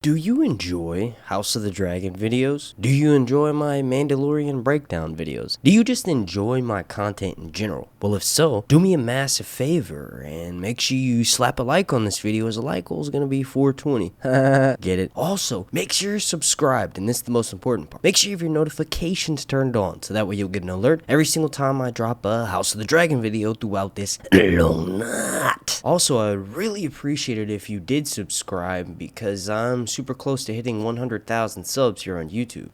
Do you enjoy House of the Dragon videos? Do you enjoy my Mandalorian breakdown videos? Do you just enjoy my content in general? Well, if so, do me a massive favor and make sure you slap a like on this video, as a like goal is going to be 420. Get it? Also, make sure you're subscribed, and this is the most important part. Make sure you have your notifications turned on, so that way you'll get an alert every single time I drop a House of the Dragon video throughout this long night. Also, I'd really appreciate it if you did subscribe, because I'm super close to hitting 100,000 subs here on YouTube.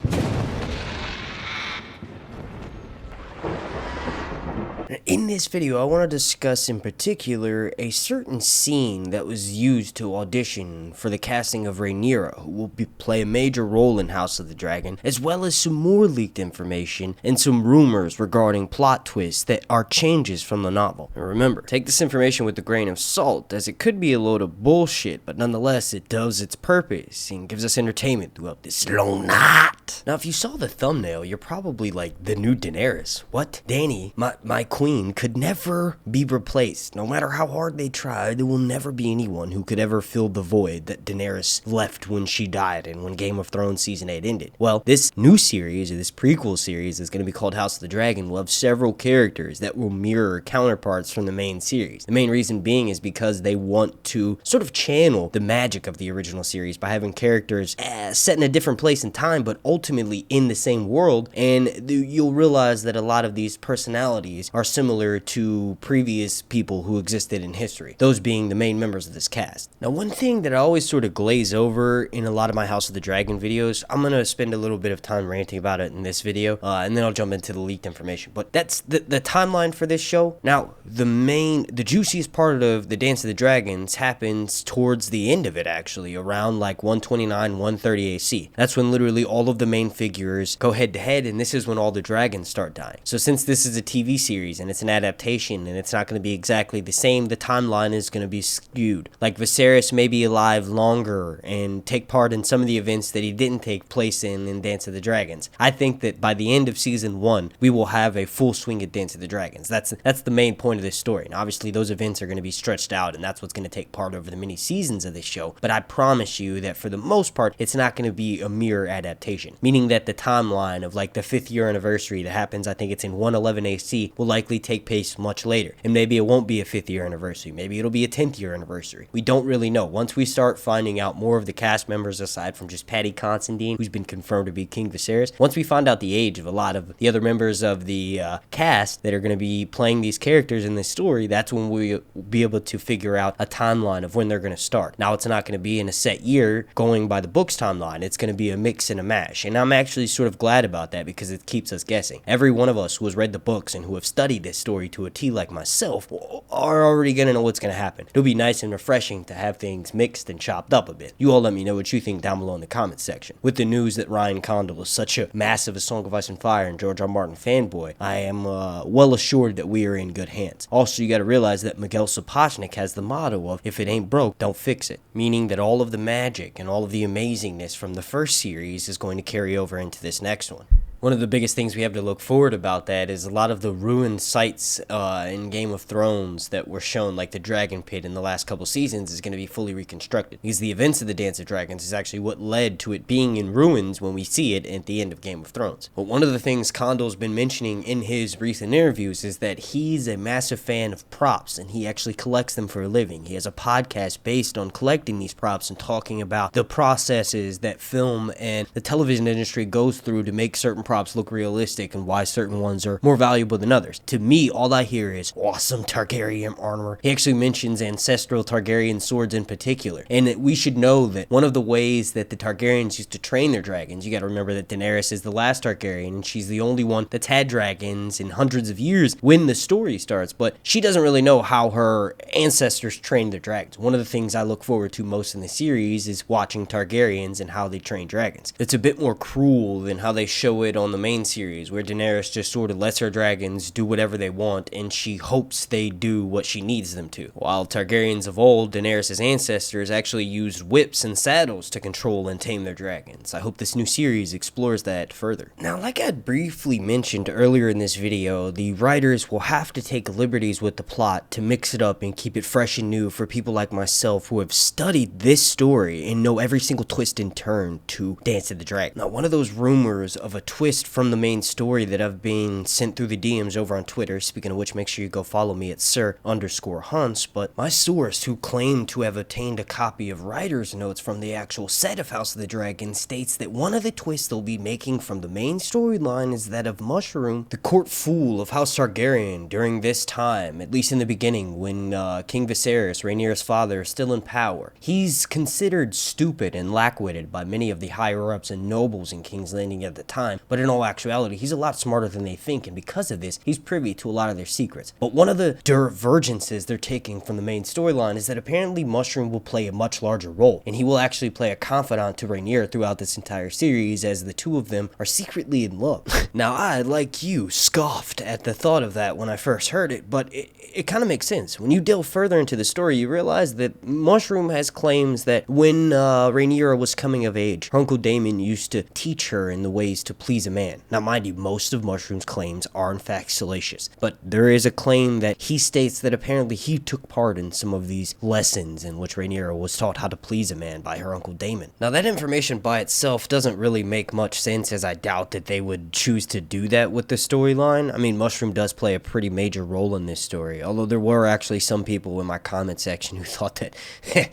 In this video, I want to discuss in particular a certain scene that was used to audition for the casting of Rhaenyra, who will play a major role in House of the Dragon, as well as some more leaked information and some rumors regarding plot twists that are changes from the novel. And remember, take this information with a grain of salt, as it could be a load of bullshit, but nonetheless, it does its purpose and gives us entertainment throughout this long night. Now, if you saw the thumbnail, you're probably like, the new Daenerys. What? Dany, my queen, could never be replaced. No matter how hard they try, there will never be anyone who could ever fill the void that Daenerys left when she died and when Game of Thrones Season 8 ended. Well, this new series, or this prequel series, is going to be called House of the Dragon, will have several characters that will mirror counterparts from the main series. The main reason being is because they want to sort of channel the magic of the original series by having characters set in a different place in time, but ultimately in the same world, and you'll realize that a lot of these personalities are similar to previous people who existed in history, those being the main members of this cast. Now, one thing that I always sort of glaze over in a lot of my House of the Dragon videos, I'm going to spend a little bit of time ranting about it in this video, and then I'll jump into the leaked information, but that's the timeline for this show. Now, the juiciest part of the Dance of the Dragons happens towards the end of it, actually, around like 129, 130 AC. That's when literally all of the main figures go head to head, and this is when all the dragons start dying. So since this is a TV series and it's an adaptation and it's not going to be exactly the same, the timeline is going to be skewed. Like Viserys may be alive longer and take part in some of the events that he didn't take place in Dance of the Dragons. I think that by the end of season 1, we will have a full swing at Dance of the Dragons. That's the main point of this story. And obviously those events are going to be stretched out, and that's what's going to take part over the many seasons of this show. But I promise you that for the most part, it's not going to be a mirror adaptation, meaning that the timeline of like the 5th year anniversary that happens, I think it's in 111 AC, will likely take place much later. And maybe it won't be a 5th year anniversary. Maybe it'll be a 10th year anniversary. We don't really know. Once we start finding out more of the cast members, aside from just Paddy Considine, who's been confirmed to be King Viserys, once we find out the age of a lot of the other members of the cast that are going to be playing these characters in this story, that's when we'll be able to figure out a timeline of when they're going to start. Now, it's not going to be in a set year going by the book's timeline. It's going to be a mix and a mash. And I'm actually sort of glad about that, because it keeps us guessing. Every one of us who has read the books and who have studied this story to a T like myself are already going to know what's going to happen. It'll be nice and refreshing to have things mixed and chopped up a bit. You all let me know what you think down below in the comments section. With the news that Ryan Condal is such a massive A Song of Ice and Fire and George R. Martin fanboy, I am well assured that we are in good hands. Also, you got to realize that Miguel Sapochnik has the motto of, if it ain't broke, don't fix it. Meaning that all of the magic and all of the amazingness from the first series is going to carry over into this next one. One of the biggest things we have to look forward about that is a lot of the ruined sites in Game of Thrones that were shown, like the Dragon Pit in the last couple seasons, is going to be fully reconstructed. Because the events of the Dance of Dragons is actually what led to it being in ruins when we see it at the end of Game of Thrones. But one of the things Condal's been mentioning in his recent interviews is that he's a massive fan of props, and he actually collects them for a living. He has a podcast based on collecting these props and talking about the processes that film and the television industry goes through to make certain props look realistic and why certain ones are more valuable than others. To me, all I hear is awesome Targaryen armor. He actually mentions ancestral Targaryen swords in particular. And we should know that one of the ways that the Targaryens used to train their dragons, you got to remember that Daenerys is the last Targaryen, and she's the only one that's had dragons in hundreds of years when the story starts, but she doesn't really know how her ancestors trained their dragons. One of the things I look forward to most in the series is watching Targaryens and how they train dragons. It's a bit more cruel than how they show it on the main series, where Daenerys just sort of lets her dragons do whatever they want, and she hopes they do what she needs them to. While Targaryens of old, Daenerys' ancestors actually used whips and saddles to control and tame their dragons. I hope this new series explores that further. Now, like I briefly mentioned earlier in this video, the writers will have to take liberties with the plot to mix it up and keep it fresh and new for people like myself who have studied this story and know every single twist and turn to Dance of the Dragon. Now, one of those rumors of a twist from the main story that I've been sent through the DMs over on Twitter, speaking of which, make sure you go follow me at Sir_Hunts, but my source, who claimed to have obtained a copy of writer's notes from the actual set of House of the Dragon, states that one of the twists they'll be making from the main storyline is that of Mushroom, the court fool of House Targaryen during this time, at least in the beginning, when King Viserys, Rhaenyra's father, is still in power. He's considered stupid and lack-witted by many of the higher-ups and nobles in King's Landing at the time, but in all actuality, he's a lot smarter than they think, and because of this, he's privy to a lot of their secrets. But one of the divergences they're taking from the main storyline is that apparently Mushroom will play a much larger role, and he will actually play a confidant to Rhaenyra throughout this entire series, as the two of them are secretly in love. Now, I, like you, scoffed at the thought of that when I first heard it, but it kind of makes sense. When you delve further into the story, you realize that Mushroom has claims that when Rhaenyra was coming of age, her uncle Daemon used to teach her in the ways to please a man. Now, mind you, most of Mushroom's claims are in fact salacious, but there is a claim that he states that apparently he took part in some of these lessons in which Rhaenyra was taught how to please a man by her uncle Daemon. Now, that information by itself doesn't really make much sense, as I doubt that they would choose to do that with the storyline. I mean, Mushroom does play a pretty major role in this story, although there were actually some people in my comment section who thought that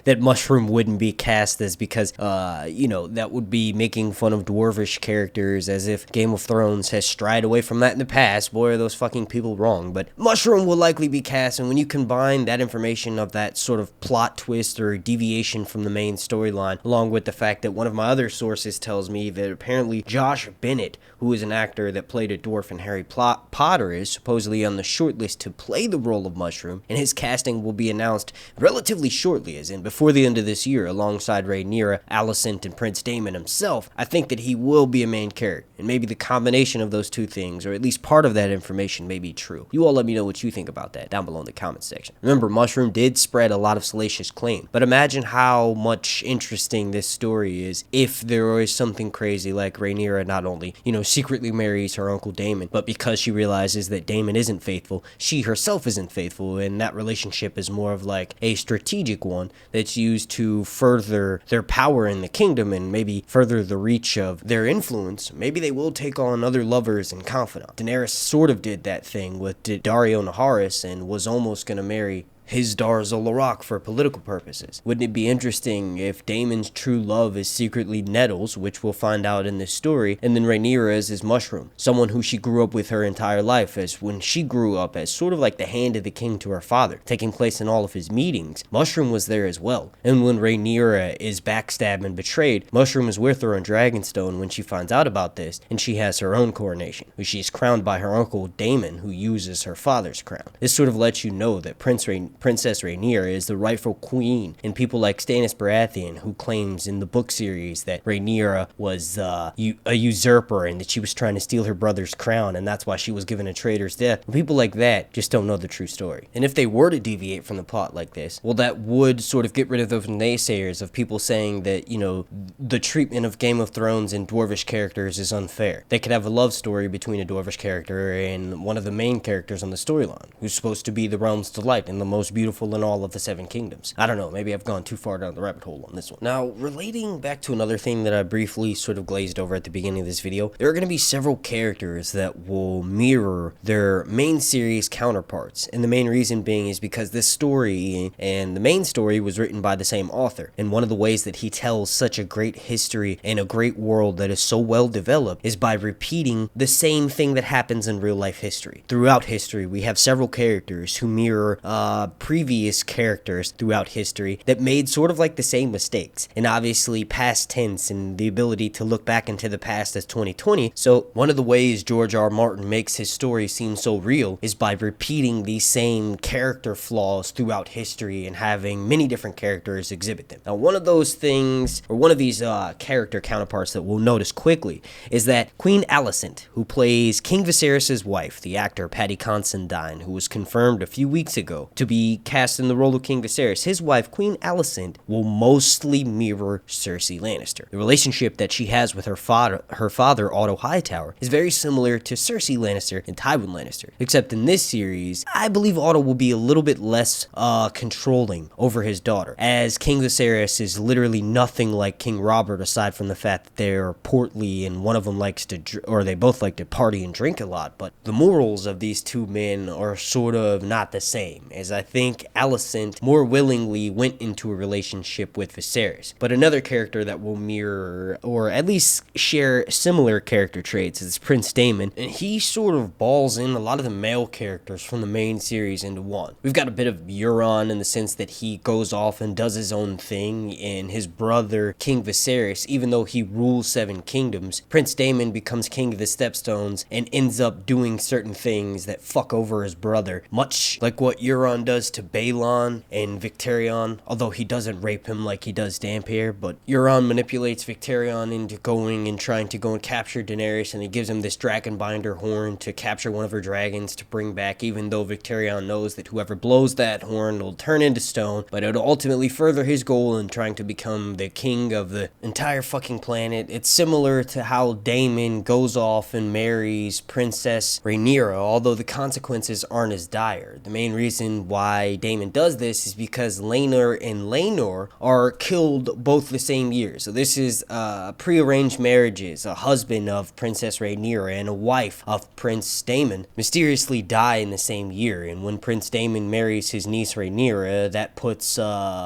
that Mushroom wouldn't be cast as because, you know, that would be making fun of dwarvish characters, as if Game of Thrones has strayed away from that in the past. Boy, are those fucking people wrong. But Mushroom will likely be cast, and when you combine that information of that sort of plot twist or deviation from the main storyline, along with the fact that one of my other sources tells me that apparently Josh Bennett, who is an actor that played a dwarf in Harry Potter, is supposedly on the shortlist to play the role of Mushroom, and his casting will be announced relatively shortly, as in before the end of this year, alongside Rhaenyra, Alicent, and Prince Daemon himself. I think that he will be a main character, and maybe the combination of those two things, or at least part of that information, may be true. You all let me know what you think about that down below in the comment section. Remember, Mushroom did spread a lot of salacious claim, but imagine how much interesting this story is if there is something crazy like Rhaenyra not only, you know, secretly marries her uncle Daemon, but because she realizes that Daemon isn't faithful, she herself isn't faithful, and that relationship is more of like a strategic one that's used to further their power in the kingdom and maybe further the reach of their influence. Maybe they will take on other lovers and confidants. Daenerys sort of did that thing with Daario Naharis and was almost going to marry Hizdahr Zolorak for political purposes. Wouldn't it be interesting if Daemon's true love is secretly Nettles, which we'll find out in this story, and then Rhaenyra is his Mushroom, someone who she grew up with her entire life, as when she grew up as sort of like the hand of the king to her father, taking place in all of his meetings. Mushroom was there as well, and when Rhaenyra is backstabbed and betrayed, Mushroom is with her on Dragonstone when she finds out about this, and she has her own coronation, where she is crowned by her uncle Daemon, who uses her father's crown. This sort of lets you know that Princess Rhaenyra is the rightful queen, and people like Stannis Baratheon, who claims in the book series that Rhaenyra was a usurper and that she was trying to steal her brother's crown, and that's why she was given a traitor's death. People like that just don't know the true story. And if they were to deviate from the plot like this, well, that would sort of get rid of those naysayers of people saying that, you know, the treatment of Game of Thrones and dwarvish characters is unfair. They could have a love story between a dwarvish character and one of the main characters on the storyline, who's supposed to be the realm's delight and the most beautiful in all of the Seven Kingdoms. I don't know, maybe I've gone too far down the rabbit hole on this one. Now, relating back to another thing that I briefly sort of glazed over at the beginning of this video, there are going to be several characters that will mirror their main series counterparts, and the main reason being is because this story and the main story was written by the same author, and one of the ways that he tells such a great history and a great world that is so well developed is by repeating the same thing that happens in real life history. Throughout history, we have several characters who mirror previous characters throughout history that made sort of like the same mistakes. And obviously past tense and the ability to look back into the past as 2020. So one of the ways George R. R. Martin makes his story seem so real is by repeating these same character flaws throughout history and having many different characters exhibit them. Now, one of those things, or one of these character counterparts that we'll notice quickly, is that Queen Alicent, who plays King Viserys' wife, the actor Paddy Considine, who was confirmed a few weeks ago to be cast in the role of King Viserys, his wife, Queen Alicent, will mostly mirror Cersei Lannister. The relationship that she has with her father, Otto Hightower, is very similar to Cersei Lannister and Tywin Lannister, except in this series, I believe Otto will be a little bit less controlling over his daughter, as King Viserys is literally nothing like King Robert, aside from the fact that they're portly and one of them likes to, or they both like to party and drink a lot, but the morals of these two men are sort of not the same, as I think Alicent more willingly went into a relationship with Viserys. But another character that will mirror, or at least share similar character traits, is Prince Daemon, and he sort of balls in a lot of the male characters from the main series into one. We've got a bit of Euron in the sense that he goes off and does his own thing, and his brother King Viserys, even though he rules 7 kingdoms, Prince Daemon becomes king of the Stepstones and ends up doing certain things that fuck over his brother, much like what Euron does to Balon and Victarion, although he doesn't rape him like he does Dampere. But Euron manipulates Victarion into going and trying to go and capture Daenerys, and he gives him this dragonbinder horn to capture one of her dragons to bring back, even though Victarion knows that whoever blows that horn will turn into stone, but it'll ultimately further his goal in trying to become the king of the entire fucking planet. It's similar to how Daemon goes off and marries Princess Rhaenyra, although the consequences aren't as dire. The main reason why Daemon does this is because Laenor and Laenor are killed both the same year. So this is prearranged marriages. A husband of Princess Rhaenyra and a wife of Prince Daemon mysteriously die in the same year, and when Prince Daemon marries his niece Rhaenyra, that puts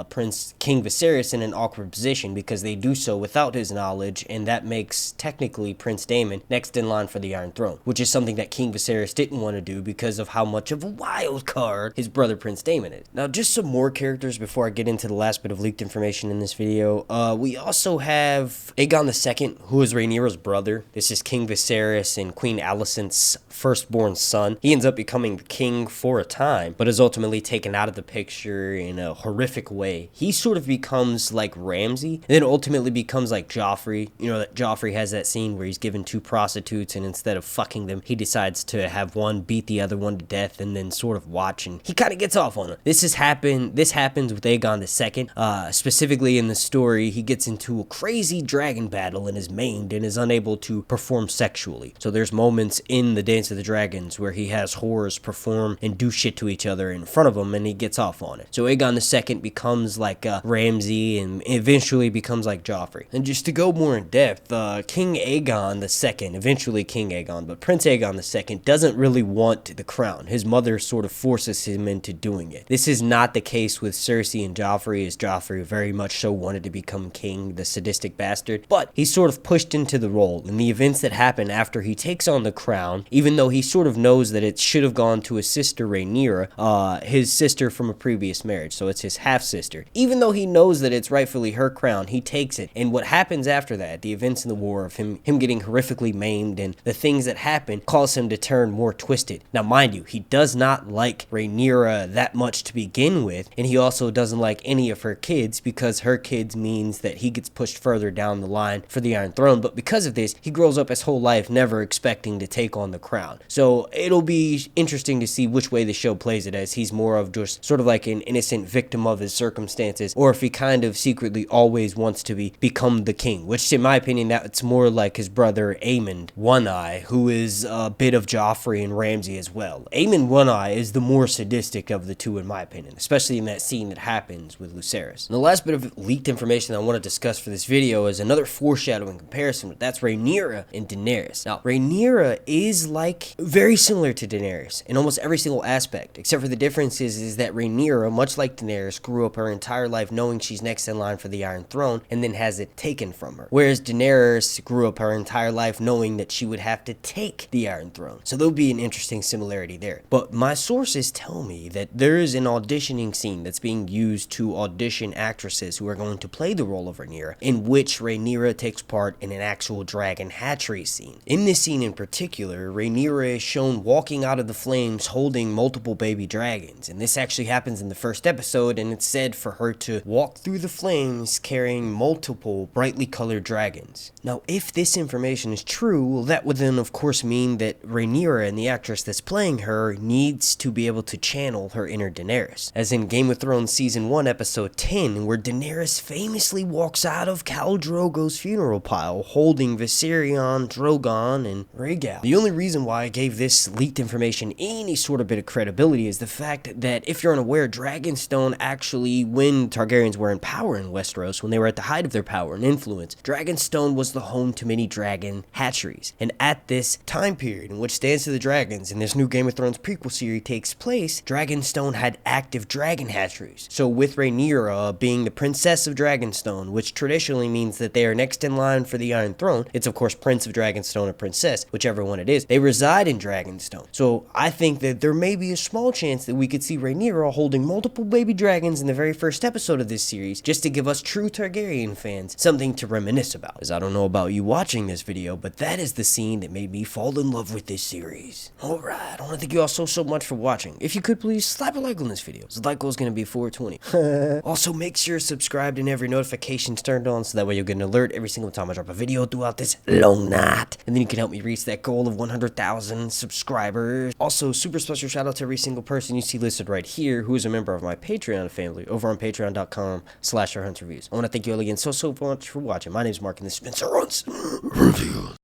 Prince King Viserys in an awkward position because they do so without his knowledge, and that makes technically Prince Daemon next in line for the Iron Throne, which is something that King Viserys didn't want to do because of how much of a wild card his brother Prince Daemon is. Now, just some more characters before I get into the last bit of leaked information in this video. We also have Aegon II, who is Rhaenyra's brother. This is King Viserys and Queen Alicent's firstborn son. He ends up becoming the king for a time, but is ultimately taken out of the picture in a horrific way. He sort of becomes like Ramsay, and then ultimately becomes like Joffrey. You know that Joffrey has that scene where he's given 2 prostitutes, and instead of fucking them, he decides to have one beat the other one to death and then sort of watch, and he kind of gets off on it. This happens with Aegon II. Specifically in the story, he gets into a crazy dragon battle and is maimed and is unable to perform sexually. So there's moments in the Dance of the Dragons where he has whores perform and do shit to each other in front of him, and he gets off on it. So Aegon II becomes like Ramsay and eventually becomes like Joffrey. And just to go more in depth, King Aegon II, eventually King Aegon, but Prince Aegon II doesn't really want the crown. His mother sort of forces him into doing it. This is not the case with Cersei and Joffrey, as Joffrey very much so wanted to become king, the sadistic bastard, but he's sort of pushed into the role. And the events that happen after he takes on the crown, even though he sort of knows that it should have gone to his sister Rhaenyra, his sister from a previous marriage, so it's his half-sister. Even though he knows that it's rightfully her crown, he takes it. And what happens after that, the events in the war of him getting horrifically maimed and the things that happen, cause him to turn more twisted. Now, mind you, he does not like Rhaenyra that much to begin with, and he also doesn't like any of her kids, because her kids means that he gets pushed further down the line for the Iron Throne. But because of this, he grows up his whole life never expecting to take on the crown. So it'll be interesting to see which way the show plays it, as he's more of just sort of like an innocent victim of his circumstances, or if he kind of secretly always wants to become the king, which in my opinion, that's more like his brother Aemon One-Eye, who is a bit of Joffrey and Ramsay as well. Aemon One-Eye is the more sadistic of the two in my opinion, especially in that scene that happens with Lucerys. And the last bit of leaked information that I want to discuss for this video is another foreshadowing comparison, but that's Rhaenyra and Daenerys. Now, Rhaenyra is like very similar to Daenerys in almost every single aspect, except for the difference is that Rhaenyra, much like Daenerys, grew up her entire life knowing she's next in line for the Iron Throne and then has it taken from her. Whereas Daenerys grew up her entire life knowing that she would have to take the Iron Throne. So there'll be an interesting similarity there. But my sources tell me that there is an auditioning scene that's being used to audition actresses who are going to play the role of Rhaenyra, in which Rhaenyra takes part in an actual dragon hatchery scene. In this scene in particular, Rhaenyra is shown walking out of the flames holding multiple baby dragons, and this actually happens in the first episode, and it's said for her to walk through the flames carrying multiple brightly colored dragons. Now, if this information is true, well, that would then of course mean that Rhaenyra and the actress that's playing her needs to be able to channel her inner Daenerys, as in Game of Thrones Season 1 Episode 10, where Daenerys famously walks out of Khal Drogo's funeral pile holding Viserion, Drogon, and Rhaegal. The only reason why I gave this leaked information any sort of bit of credibility is the fact that, if you're unaware, Dragonstone actually, when Targaryens were in power in Westeros, when they were at the height of their power and influence, Dragonstone was the home to many dragon hatcheries. And at this time period in which Dance of the Dragons and this new Game of Thrones prequel series takes place, Dragonstone had active dragon hatcheries. So with Rhaenyra being the Princess of Dragonstone, which traditionally means that they are next in line for the Iron Throne, it's of course Prince of Dragonstone or Princess, whichever one it is, they reside in Dragonstone. So I think that there may be a small chance that we could see Rhaenyra holding multiple baby dragons in the very first episode of this series, just to give us true Targaryen fans something to reminisce about. As I don't know about you watching this video, but that is the scene that made me fall in love with this series. Alright, I want to thank you all so much for watching. If you could please slap a like on this video. The like goal is going to be 420. Also, make sure you're subscribed and every notification's turned on, so that way you'll get an alert every single time I drop a video throughout this long night. And then you can help me reach that goal of 100,000 subscribers. Also, super special shout out to every single person you see listed right here who is a member of my Patreon family over on patreon.com/HuntsReviews. I want to thank you all again so much for watching. My name is Mark, and this has been Sir Hunt's Reviews.